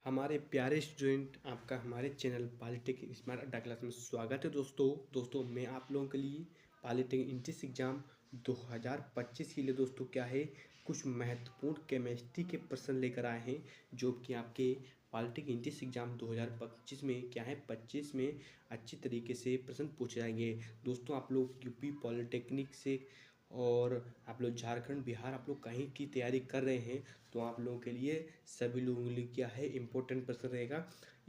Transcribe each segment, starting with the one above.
हमारे प्यारे स्टूडेंट, आपका हमारे चैनल पॉलिटेक स्मार्ट अड्डा क्लास में स्वागत है। दोस्तों मैं आप लोगों के लिए पॉलिटेक इंट्रेंस एग्ज़ाम 2025 के लिए दोस्तों क्या है, कुछ महत्वपूर्ण केमिस्ट्री के प्रश्न लेकर आए हैं जो कि आपके पॉलिटेक इंट्रेंस एग्ज़ाम 2025 में क्या है 25 में अच्छी तरीके से प्रश्न पूछे जाएंगे। दोस्तों आप लोग यूपी पॉलिटेक्निक से और आप लोग झारखंड बिहार आप लोग कहीं की तैयारी कर रहे हैं तो आप लोगों के लिए सभी लोगों के लिए क्या है इम्पोर्टेंट प्रश्न रहेगा।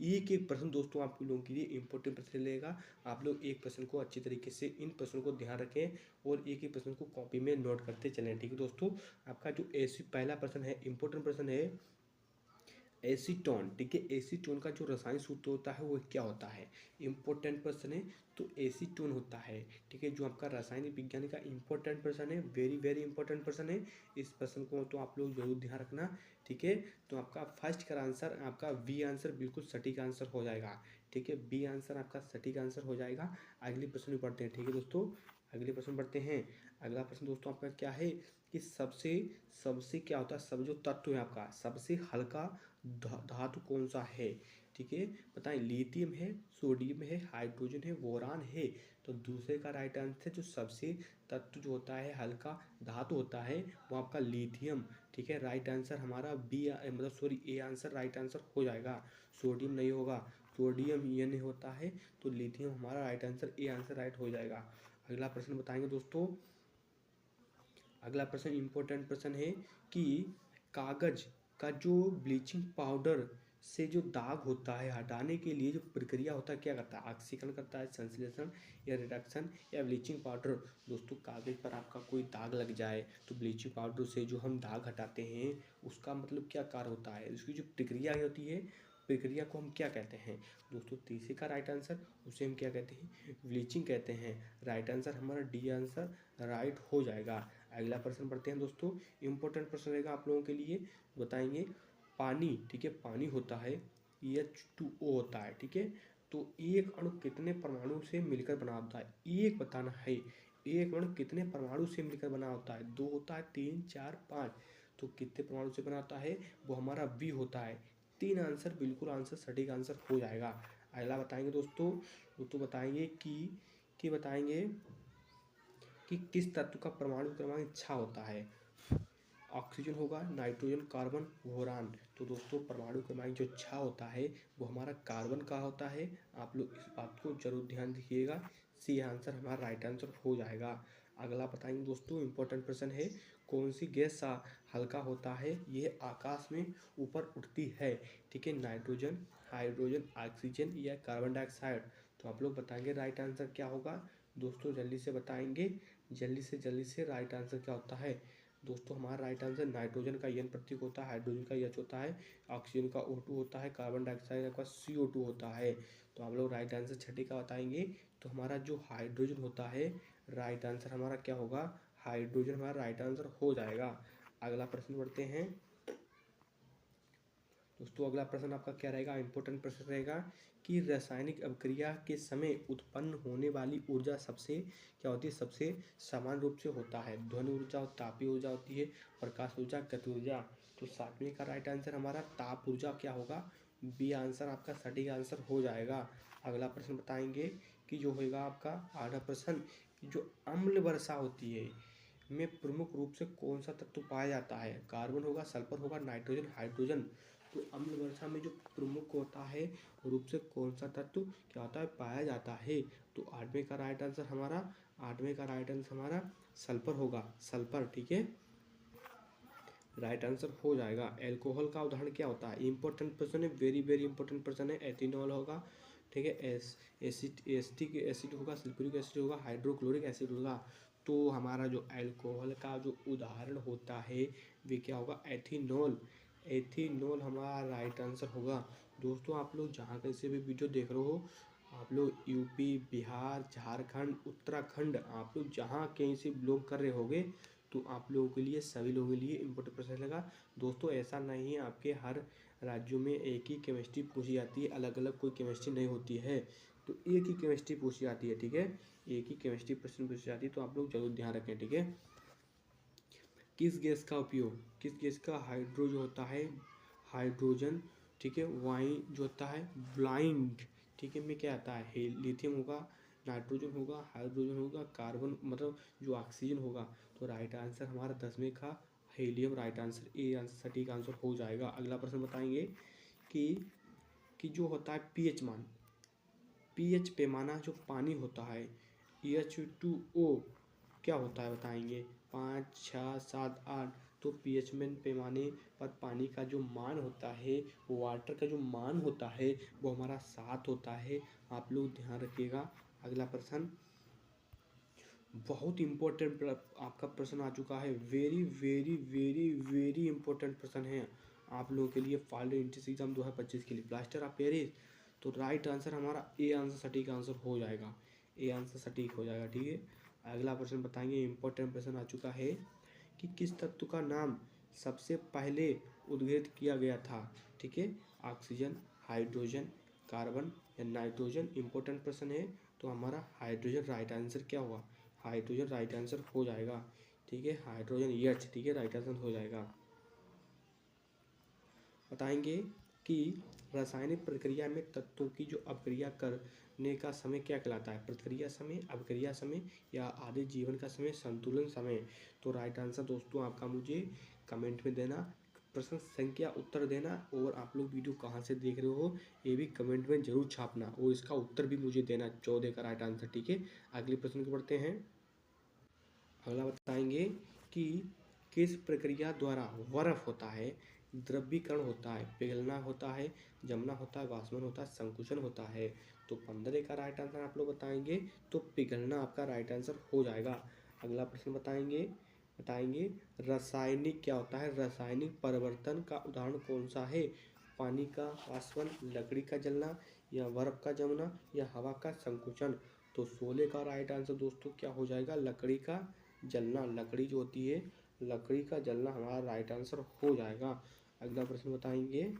एक एक प्रश्न दोस्तों आप लोगों के लिए इम्पोर्टेंट प्रश्न रहेगा। आप लोग एक प्रश्न को अच्छी तरीके से इन प्रश्नों को ध्यान रखें और एक एक प्रश्न को कॉपी में नोट करते चलें। ठीक है दोस्तों, आपका जो ऐसी पहला प्रश्न है इम्पोर्टेंट प्रश्न है एसीटोन। ठीक है, एसीटोन का जो रसायनिक सूत्र होता है वो क्या होता है, इंपॉर्टेंट प्रश्न है। तो एसीटोन होता है, ठीक है, जो आपका रासायनिक विज्ञान का इंपॉर्टेंट प्रश्न है, वेरी वेरी इंपॉर्टेंट प्रश्न है। इस प्रश्न को तो आप लोग जरूर ध्यान रखना। ठीक है, तो आपका फर्स्ट का आंसर, आपका बी आंसर बिल्कुल सटीक आंसर हो जाएगा। ठीक है, बी आंसर आपका सटीक आंसर हो जाएगा। अगले प्रश्न में पढ़ते हैं। ठीक है दोस्तों, अगले प्रश्न पढ़ते हैं। अगला प्रश्न दोस्तों आपका क्या है कि सबसे सबसे क्या होता है, सब जो तत्व है आपका सबसे हल्का धातु कौन सा है। ठीक है, बताएं, लिथियम है, सोडियम है, हाइड्रोजन है, बोरान है। तो दूसरे का राइट आंसर जो सबसे तत्व जो होता है हल्का धातु होता है वो आपका लिथियम। ठीक है, राइट आंसर हमारा बी मतलब sorry A answer right answer हो जाएगा। सोडियम नहीं होगा, सोडियम ये नहीं होता है, तो लिथियम हमारा right answer A answer right हो जाएगा। अगला प्रश्न बताएंगे दोस्तों। अगला प्रश्न इंपॉर्टेंट प्रश्न है कि कागज का जो ब्लीचिंग पाउडर से जो दाग होता है हटाने के लिए जो प्रक्रिया होता है क्या करता है, ऑक्सीकरण करता है, संश्लेषण या रिडक्शन या ब्लीचिंग पाउडर। दोस्तों कागज पर आपका कोई दाग लग जाए तो ब्लीचिंग पाउडर से जो हम दाग हटाते हैं उसका मतलब क्या कार्य होता है, उसकी जो प्रक्रिया होती है प्रक्रिया को हम क्या कहते हैं। दोस्तों तीसरे का राइट आंसर उसे हम क्या कहते हैं, ब्लीचिंग कहते हैं। राइट आंसर हमारा डी आंसर राइट हो जाएगा। अगला प्रश्न पढ़ते हैं दोस्तों, इंपॉर्टेंट प्रश्न रहेगा आप लोगों के लिए। बताएंगे पानी, ठीक है, पानी होता है H2O होता है। ठीक है, तो एक अणु कितने परमाणु से मिलकर बना होता है, एक बताना है। एक अणु कितने परमाणु से मिलकर बना होता है, दो होता है, तीन, चार, पाँच। तो कितने परमाणु से बना होता है वो हमारा बी होता है। तीन आंसर बिल्कुल आंसर सटीक आंसर हो जाएगा। अगला बताएंगे दोस्तों। दोस्तों बताएंगे कि बताएंगे कि किस तत्व का परमाणु क्रमांक 6 होता है। ऑक्सीजन होगा, नाइट्रोजन, कार्बन, बोरान। तो दोस्तों परमाणु क्रमांक जो 6 होता है वो हमारा कार्बन का होता है। आप लोग इस बात को जरूर ध्यान रखिएगा। सी आंसर हमारा राइट आंसर हो जाएगा। अगला बताएंगे दोस्तों, इंपॉर्टेंट प्रश्न है, कौन सी गैस सा हल्का होता है, ये आकाश में ऊपर उठती है। ठीक है, नाइट्रोजन, हाइड्रोजन, ऑक्सीजन या कार्बन डाइऑक्साइड। तो आप लोग बताएंगे राइट आंसर क्या होगा। दोस्तों जल्दी से बताएंगे, जल्दी से राइट आंसर क्या होता है। दोस्तों हमारा राइट आंसर नाइट्रोजन का एन प्रतीक होता है, हाइड्रोजन का एच होता है, ऑक्सीजन का O2 होता है, कार्बन डाइऑक्साइड का CO2 होता है। तो आप लोग राइट आंसर छठे का बताएंगे। तो हमारा जो हाइड्रोजन होता है राइट आंसर हमारा क्या होगा, हाइड्रोजन हमारा राइट आंसर हो जाएगा। अगला प्रश्न पढ़ते हैं दोस्तों। अगला प्रश्न आपका क्या रहेगा, इंपॉर्टेंट प्रश्न रहेगा कि रासायनिक अभिक्रिया के समय उत्पन्न होने वाली ऊर्जा सबसे क्या होती है, सबसे समान रूप से होता है। ध्वनि ऊर्जा, तापीय ऊर्जा होती है, प्रकाश ऊर्जा, गति ऊर्जा। तो सातवें का राइट आंसर हमारा ताप ऊर्जा क्या होगा, बी आंसर आपका सटीक आंसर हो जाएगा। अगला प्रश्न बताएंगे कि जो होगा आपका आधा प्रश्न, जो अम्ल वर्षा होती है में प्रमुख रूप से कौन सा तत्व पाया जाता है। कार्बन होगा, सल्फर होगा, नाइट्रोजन, हाइड्रोजन। तो अम्ल वर्षा में जो प्रमुख होता है रूप से कौन सा तत्व क्या होता है, पाया जाता है। तो आठवें का राइट आंसर हमारा, आठवें का राइट आंसर हमारा सल्फर होगा, सल्फर। ठीक है, राइट आंसर हो जाएगा। एल्कोहल का उदाहरण क्या होता है, इंपॉर्टेंट प्रश्न है, वेरी वेरी इंपॉर्टेंट प्रश्न है। एथिनॉल होगा, ठीक है, एसिटिक एसिड होगा, सल्फ्यूरिक एसिड होगा, हाइड्रोक्लोरिक एसिड होगा। तो हमारा जो अल्कोहल का जो उदाहरण होता है वे क्या होगा, एथिनॉल। एथिनॉल हमारा राइट आंसर होगा। दोस्तों आप लोग जहाँ कैसे भी वीडियो देख रहे हो, आप लोग यूपी, बिहार, झारखंड, उत्तराखंड, आप लोग जहाँ कहीं से बिलोंग कर रहे होगे तो आप लोगों के लिए, सभी लोगों के लिए इम्पोर्टेंट प्रश्न लगा। दोस्तों ऐसा नहीं है आपके हर राज्यों में एक ही केमिस्ट्री पूछी जाती है, अलग अलग कोई केमिस्ट्री नहीं होती है। तो एक ही केमिस्ट्री पूछी जाती है। ठीक है, एक ही केमिस्ट्री प्रश्न पूछी जाती है, तो आप लोग जरूर ध्यान रखें। ठीक है, किस गैस का उपयोग, किस गैस का हाइड्रो जो होता है हाइड्रोजन ठीक है। वाइन जो होता है ब्लाइंड, ठीक है, में क्या आता है, लिथियम होगा, नाइट्रोजन होगा, हाइड्रोजन होगा, कार्बन मतलब जो ऑक्सीजन होगा। तो राइट आंसर हमारा 10वें का helium right answer, A answer सटीक आंसर हो जाएगा। अगला प्रश्न बताएंगे कि जो होता है पीएच मान, पीएच पैमाना जो पानी होता है H2O क्या होता है बताएंगे, 5, 6, 7, 8। तो पीएच में पैमाने पर पानी का जो मान होता है, वाटर का जो मान होता है वो हमारा 7 होता है। आप लोग ध्यान रखिएगा। अगला प्रश्न बहुत इम्पोर्टेंट आपका प्रश्न आ चुका है, very very very very important प्रश्न है आप लोगों के लिए फाइनल एंट्रेंस एग्जाम 2025 के लिए, प्लास्टर ऑफ पेरिस। तो राइट आंसर हमारा ए आंसर सटीक आंसर हो जाएगा, ए आंसर सटीक हो जाएगा, ठीक है। अगला प्रश्न बताएंगे, इंपॉर्टेंट प्रश्न आ चुका है कि किस तत्व का नाम सबसे पहले उद्घाटित किया गया था, ठीक है। ऑक्सीजन, हाइड्रोजन, कार्बन या नाइट्रोजन, इंपॉर्टेंट प्रश्न है। तो हमारा हाइड्रोजन राइट आंसर क्या हुआ, हाइड्रोजन राइट आंसर हो जाएगा, ठीक है। हाइड्रोजन एच, ठीक है, राइट आंसर हो जाएगा। बताएंगे कि रासायनिक प्रक्रिया में तत्वों की जो अपक्रिया करने का समय क्या कहलाता है, प्रतिक्रिया समय, अपक्रिया समय या आदि जीवन का समय, संतुलन समय। तो राइट आंसर दोस्तों आपका मुझे कमेंट में देना, प्रश्न संख्या उत्तर देना, और आप लोग वीडियो कहाँ से देख रहे हो ये भी कमेंट में जरूर छापना, और इसका उत्तर भी मुझे देना, 14 का राइट आंसर, ठीक है। अगले प्रश्न को पढ़ते हैं। अगला बताएंगे कि किस प्रक्रिया द्वारा बर्फ होता है, द्रवीकरण होता है, पिघलना होता है, जमना होता है, वाष्पन होता है, संकुचन होता है। तो 15 का राइट आंसर आप लोग बताएंगे, तो पिघलना आपका राइट आंसर हो जाएगा। अगला प्रश्न बताएंगे रासायनिक क्या होता है, रासायनिक परिवर्तन का उदाहरण कौन सा है, पानी का वाष्पन, लकड़ी का जलना या बर्फ का जमना या हवा का संकुचन। तो 16 का राइट आंसर दोस्तों क्या हो जाएगा, लकड़ी का जलना, लकड़ी जो होती है, लकड़ी का जलना हमारा राइट आंसर हो जाएगा। अगला प्रश्न बताएंगे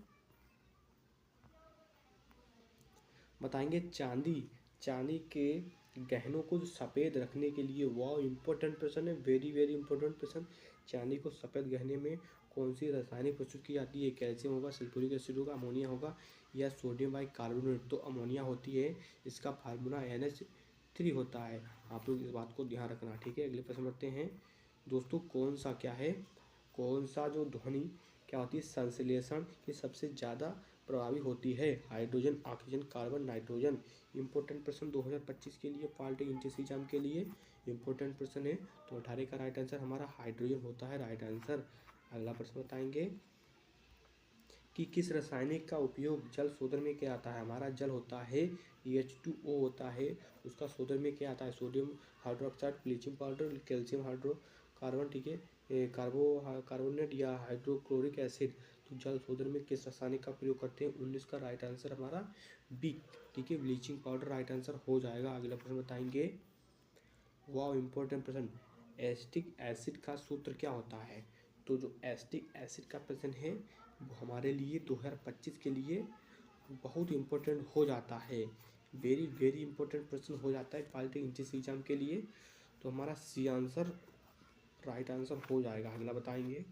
चांदी के गहनों को सफ़ेद रखने के लिए, वह इम्पोर्टेंट प्रश्न है, वेरी वेरी इंपॉर्टेंट प्रश्न। चांदी को सफ़ेद गहने में कौन सी रासायनिक प्रस्तुत की जाती है, कैल्शियम होगा, सल्फ्यूरिक एसिड होगा, अमोनिया होगा या सोडियम बाइकार्बोनेट। तो अमोनिया होती है, इसका फार्मूला NH3 होता है। आप लोग इस बात को ध्यान रखना, ठीक है। अगले प्रश्न बढ़ते हैं दोस्तों, कौन सा जो ध्वनि क्या होती है संश्लेषण की सबसे ज़्यादा प्रभावी होती है, hydrogen, oxygen, carbon, nitrogen. Important प्रश्न 2025 के लिए पार्टी इंट्रेंस एग्जाम के लिए इंपॉर्टेंट प्रश्न है। तो 18 का राइट आंसर हमारा हाइड्रोजन होता है, राइट आंसर। अगला प्रश्न बताएंगे कि किस रासायनिक का उपयोग जल शोधन में क्या आता है, हमारा जल होता है H2O होता है, उसका शोधन में क्या आता है, sodium hydroxide, bleaching powder, calcium hydrocarbon, ठीक है, कार्बोनेट या हाइड्रोक्लोरिक एसिड। तो जल शोधन में किस रासायनिक का प्रयोग करते हैं, 19 का राइट आंसर हमारा बी, ठीक है, ब्लीचिंग पाउडर राइट आंसर हो जाएगा। अगला प्रश्न बताएंगे, वाह इंपॉर्टेंट प्रश्न, एसिटिक एसिड का सूत्र क्या होता है। तो जो एसिटिक एसिड का प्रश्न है वो हमारे लिए 2025 के लिए बहुत इम्पोर्टेंट हो जाता है, वेरी वेरी इंपॉर्टेंट प्रश्न हो जाता है पॉलिटिकल इंट्रेंस एग्जाम के लिए। तो हमारा सी आंसर राइट आंसर हो जाएगा। अगला बताएंगे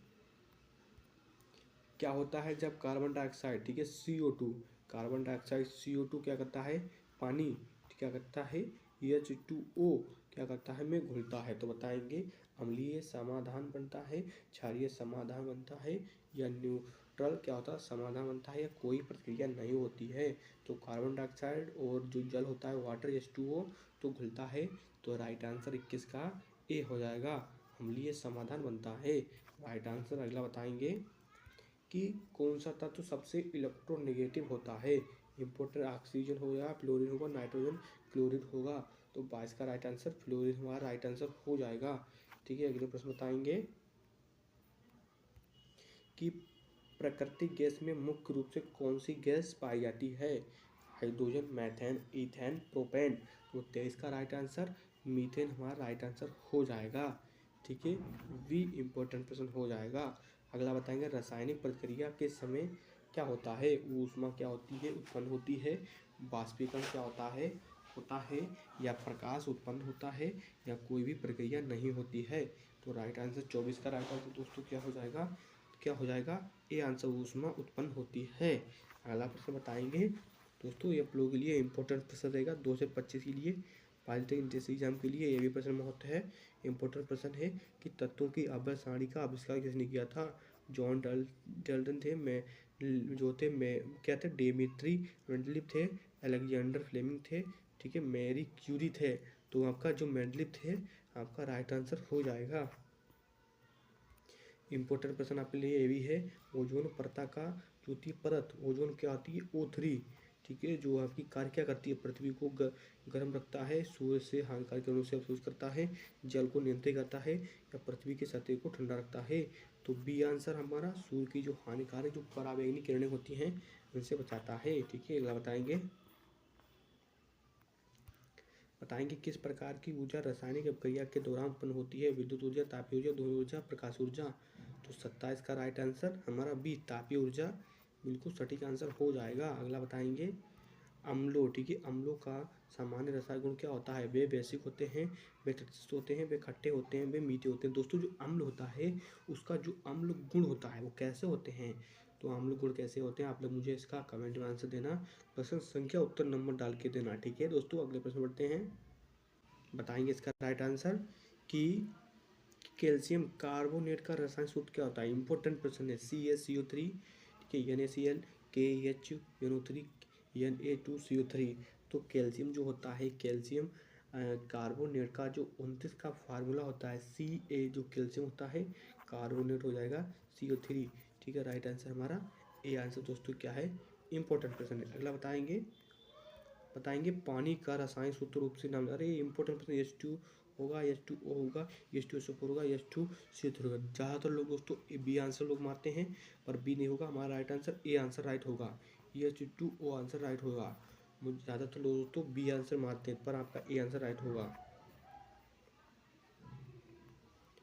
क्या होता है जब कार्बन डाइऑक्साइड, ठीक है, CO2, कार्बन डाइऑक्साइड CO2 क्या करता है, पानी क्या करता है, H2O क्या करता है, में घुलता है। तो बताएंगे अम्लीय समाधान बनता है, क्षारीय समाधान बनता है या न्यूट्रल क्या होता है समाधान बनता है, या कोई प्रतिक्रिया नहीं होती है। तो कार्बन डाइऑक्साइड और जो जल होता है वाटर H2O तो घुलता है। तो राइट आंसर 21 का ए हो जाएगा, अम्लीय समाधान बनता है, राइट आंसर। अगला बताएंगे कि कौन सा तत्व सबसे इलेक्ट्रोनेगेटिव होता है, इंपॉर्टेंट ऑक्सीजन होगा, फ्लोरीन होगा, नाइट्रोजन, क्लोरीन होगा। तो 22 का राइट आंसर फ्लोरीन हमारा राइट आंसर हो जाएगा, ठीक है। अगले प्रश्न बताएंगे कि प्राकृतिक गैस में मुख्य रूप से कौन सी गैस पाई जाती है, हाइड्रोजन, मीथेन, ईथेन, प्रोपेन। तो 23 का राइट आंसर मीथेन हमारा राइट आंसर हो जाएगा, ठीक है, वी इम्पोर्टेंट प्रश्न हो जाएगा। अगला बताएंगे रासायनिक प्रक्रिया के समय क्या होता है, ऊष्मा क्या होती है उत्पन्न होती है, बाष्पीकरण क्या होता है या प्रकाश उत्पन्न होता है या कोई भी प्रक्रिया नहीं होती है। तो राइट आंसर 24 का राइट आंसर दोस्तों क्या हो जाएगा, क्या हो जाएगा, ए आंसर ऊष्मा उत्पन्न होती है। अगला प्रश्न बताएंगे दोस्तों, ये आप लोगों के लिए इंपॉर्टेंट प्रश्न रहेगा 2 से 25 के लिए, पॉलिटेक्निक इंट्रेंस एग्जाम के लिए। ये भी प्रश्न महत्व है, इंपॉर्टेंट प्रश्न है कि तत्वों की आवर्त सारणी का आविष्कार किसने किया था। जॉन डाल्टन थे, मैं जो थे मैं क्या थे, डेमिट्री मेंडलीव थे, अलेक्जेंडर फ्लेमिंग थे, ठीक है, मैरी क्यूरी थे। तो आपका जो मेंडलीव थे आपका राइट आंसर हो जाएगा। इम्पोर्टेंट प्रश्न आपके लिए ये भी है, ओजोन परत का द्वितीय परत ओजोन क्या आती है, O3, ठीक है, जो आपकी कार्य क्या करती है, पृथ्वी को गर्म रखता है, सूर्य से हानिकारक किरणों से अवशोषित करता है, जल को नियंत्रित करता है, या पृथ्वी की सतह को ठंडा रखता है। तो बी आंसर हमारा सूर्य की जो हानिकारक जो पराबैंगनी किरणें होती हैं उनसे बचाता है, ठीक है। अगला बताएंगे किस प्रकार की ऊर्जा रासायनिक अभिक्रिया के दौरान उत्पन्न होती है, विद्युत ऊर्जा, तापीय ऊर्जा, ध्वनि ऊर्जा, प्रकाश ऊर्जा। तो 27 का राइट आंसर हमारा बी, तापीय ऊर्जा, बिल्कुल सटीक आंसर हो जाएगा। अगला बताएंगे अम्लों, ठीक है, अम्लों का सामान्य रसायन गुण क्या होता है, वे बेसिक होते हैं, वे तटस्थ होते हैं, वे खट्टे होते हैं, वे मीठे होते हैं। दोस्तों जो अम्ल होता है उसका जो अम्ल गुण होता है वो कैसे होते हैं, तो अम्ल गुण कैसे होते हैं आप लोग मुझे इसका कमेंट में आंसर देना, प्रश्न संख्या उत्तर नंबर डाल के देना, ठीक है दोस्तों। अगले प्रश्न बढ़ते हैं, बताएंगे इसका राइट आंसर कि कैल्शियम कार्बोनेट का रसायन सूत्र क्या होता है। इंपॉर्टेंट प्रश्न है, CaCO3, ठीक है, NaCl, KHNO3, Na2CO3। तो कैल्शियम जो होता है, कैल्शियम कार्बोनेट का जो 29 का फार्मूला होता है, Ca जो कैल्शियम होता है कार्बोनेट हो जाएगा CO3, ठीक है, राइट आंसर हमारा ए आंसर दोस्तों क्या है, इंपॉर्टेंट प्रश्न है। अगला बताएंगे पानी का रसायन सूत्र रूप से नाम, अरे इंपॉर्टेंट प्रश्न, H2 होगा, H2O होगा, H2SO4 होगा, H2CO3 होगा। ज़्यादातर लोग दोस्तों बी आंसर लोग मारते हैं पर बी नहीं होगा, हमारा right answer A answer right होगा, H2O आंसर राइट होगा। मुझे ज़्यादातर लोग दोस्तों बी आंसर मारते हैं पर आपका ए आंसर राइट होगा।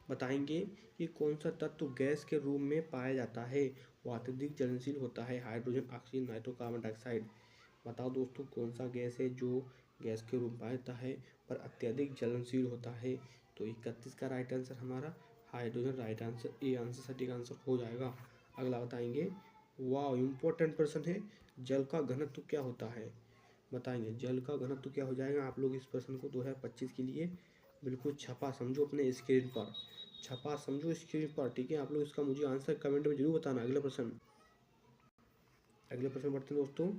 बताएंगे कि कौन सा तत्व गैस के रूप में पाया जाता है, वो अत्यधिक ज्वलनशील होता है, hydrogen, oxygen, nitro, carbon dioxide. बताओ दोस्तों कौन सा गैस है जो गैस के रूप में पाया जाता है पर अत्यधिक ज्वलनशील होता है। तो 31 का राइट आंसर हमारा hydrogen right answer, A answer सटीक आंसर हो जाएगा। अगला बताएंगे, वाह इंपॉर्टेंट प्रश्न है, जल का घनत्व क्या होता है। बताएंगे जल का घनत्व क्या हो जाएगा। आप लोग इस प्रश्न को 2025 के लिए बिल्कुल छपा समझो अपने स्क्रीन पर, छपा समझो स्क्रीन पर, ठीक है। आप लोग इसका मुझे आंसर कमेंट में जरूर बताना। अगले प्रश्न बढ़ते हैं दोस्तों,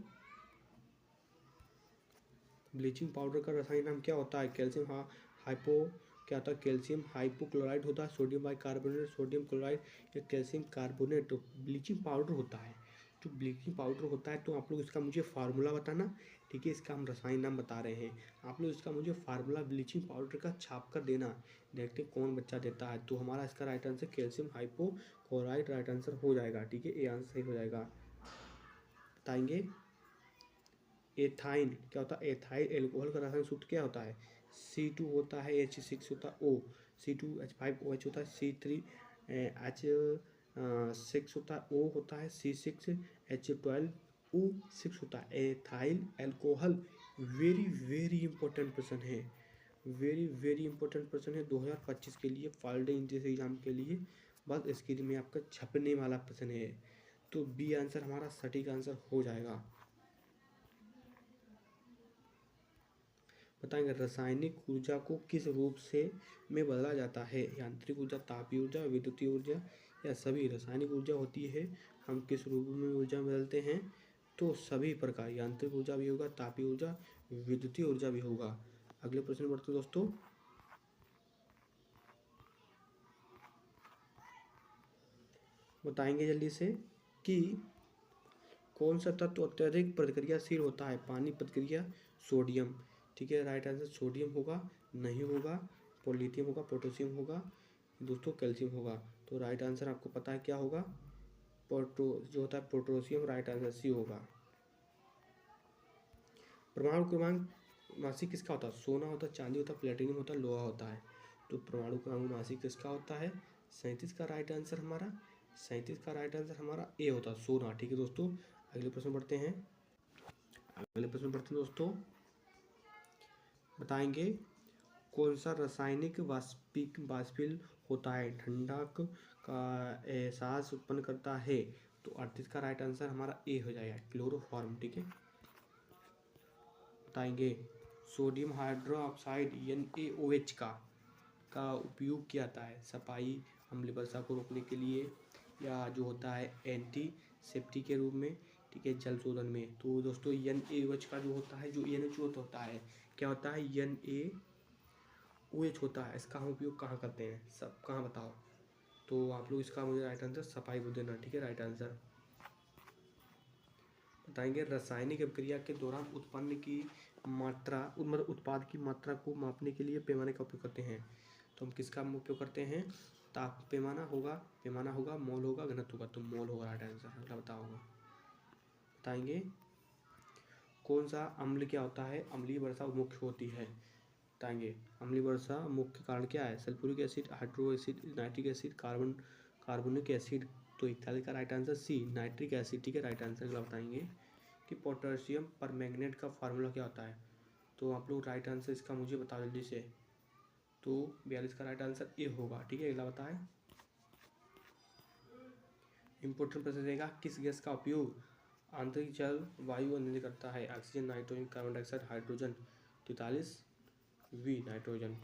ब्लीचिंग पाउडर का रासायनिक नाम क्या होता है, कैल्शियम हाइपो क्या होता है, कैल्शियम हाइपोक्लोराइड होता है, सोडियम बाइकार्बोनेट, सोडियम क्लोराइड, या कैल्शियम कार्बोनेट। तो ब्लीचिंग पाउडर होता है, जो ब्लीचिंग पाउडर होता है, तो आप लोग इसका मुझे फार्मूला बताना, ठीक है। इसका हम रसायन नाम बता रहे हैं, आप लोग इसका मुझे फार्मूला ब्लीचिंग पाउडर का छाप कर देना, देखते कौन बच्चा देता है। तो हमारा इसका right answer calcium hypochloride right answer हो जाएगा, ठीक है, ए आंसर सही हो जाएगा। बताएंगे एथाइन क्या होता है, एथाइल एल्कोहल का रासायनिक सूत्र क्या होता है, C2 होता है, H6 होता है O, C2H5OH होता है, C3H6 होता है, O होता है, C6H12O6 होता है, ethyl alcohol. Very very important प्रश्न है, वेरी वेरी इंपॉर्टेंट प्रश्न है 2025 के लिए, पॉलिटेक्निक इंट्रेंस एग्जाम के लिए। बस स्क्रीन में आपका छपने वाला प्रश्न है, तो बी आंसर हमारा सटीक आंसर हो जाएगा। बताएंगे रासायनिक ऊर्जा को किस रूप से में बदला जाता है, यांत्रिक ऊर्जा, तापीय ऊर्जा, विद्युतीय ऊर्जा, या सभी। रासायनिक ऊर्जा होती है हम किस रूप में ऊर्जा बदलते हैं, तो सभी प्रकार, यांत्रिक ऊर्जा भी होगा, तापीय ऊर्जा, विद्युतीय ऊर्जा भी होगा। अगले प्रश्न बढ़ते दोस्तों, बताएंगे जल्दी से कि कौन सा तत्व अत्यधिक प्रतिक्रियाशील होता है, पानी प्रतिक्रिया, सोडियम, ठीक है, राइट आंसर सोडियम होगा, नहीं होगा, पोलिथियम होगा, पोटेशियम होगा, दोस्तों कैल्शियम होगा। तो राइट आंसर आपको पता है क्या होगा, जो होता है पोटेशियम, राइट आंसर सी होगा। परमाणु क्रमांक मासिक किसका होता है, सोना होता है, चांदी होता है, प्लेटिनियम होता है, लोहा होता है। तो परमाणु क्रमांक मासिक किसका होता है, 37 का राइट आंसर हमारा, 37 का राइट आंसर हमारा ए होता है, सोना, ठीक है दोस्तों। अगले प्रश्न बढ़ते हैं, दोस्तों, बताएंगे कौन सा रासायनिक वाष्पिल होता है, ठंडक का एहसास उत्पन्न करता है। तो 38 का राइट आंसर हमारा ए हो जाएगा, क्लोरोफॉर्म। ठीक है, बताएंगे सोडियम हाइड्रोक्साइड NaOH का उपयोग किया जाता है सफाई अम्लीय वर्षा को रोकने के लिए, या जो होता है एंटी सेप्टिक के रूप में। ठीक है, जल शोधन में। तो दोस्तों NaOH का जो होता है, जो NaOH होता है, क्या होता है, NaOH होता है, इसका हम उपयोग कहाँ करते हैं, सब कहाँ बताओ। तो आप लोग इसका मुझे राइट आंसर सफाई को देना। ठीक है, राइट आंसर बताएंगे रासायनिक अभिक्रिया के दौरान उत्पन्न की मात्रा, मतलब उत्पाद की मात्रा को मापने के लिए पैमाने का उपयोग करते हैं। तो हम किसका उपयोग करते हैं, ताप पैमाना होगा, मोल होगा, घनत्व होगा। तो मोल होगा राइट आंसर, अगला बताओगे। बताएंगे कौन सा अम्ल क्या होता है, अम्लीय वर्षा मुख्य होती है। बताएंगे अम्लीय वर्षा मुख्य कारण क्या है, sulphuric acid, hydro acid, nitric acid, carbonic acid. तो 41 का right answer C, nitric acid. ठीक है, राइट आंसर। अगला बताएंगे कि पोटेशियम परमैंगनेट का फार्मूला क्या होता है। तो आप लोग राइट आंसर इसका मुझे बताओ जल्दी से। तो 42 का राइट आंसर ए होगा। ठीक है, अगला बताएं। इंपॉर्टेंट प्रश्न रहेगा, किस गैस का उपयोग आंतरिक जल वायु अनिल करता है, oxygen, nitrogen, carbon dioxide, hydrogen. 43 B nitrogen.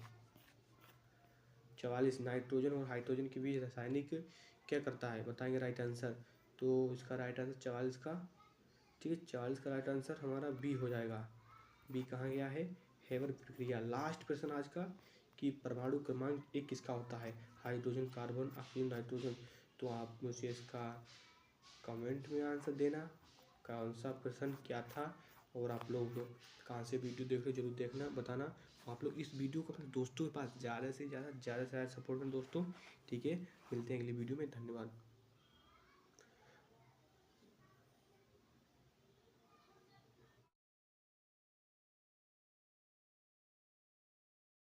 44 nitrogen और हाइड्रोजन के बीच रासायनिक क्या करता है, बताएंगे राइट आंसर। तो इसका राइट आंसर 44 का। ठीक है, 44 का राइट आंसर हमारा बी हो जाएगा। बी कहाँ गया है, हेबर प्रक्रिया। लास्ट प्रश्न आज का, कि परमाणु क्रमांक 1 किसका होता है, हाइड्रोजन, कार्बन, ऑक्सीजन, नाइट्रोजन। तो आप मुझे इसका कमेंट में आंसर देना, कौन सा प्रश्न क्या था, और आप लोग कहाँ से वीडियो देख रहे हो जरूर देखना, बताना। आप लोग इस वीडियो को अपने दोस्तों के पास ज़्यादा से ज़्यादा सपोर्ट करें दोस्तों। ठीक है, मिलते हैं अगली वीडियो में, धन्यवाद।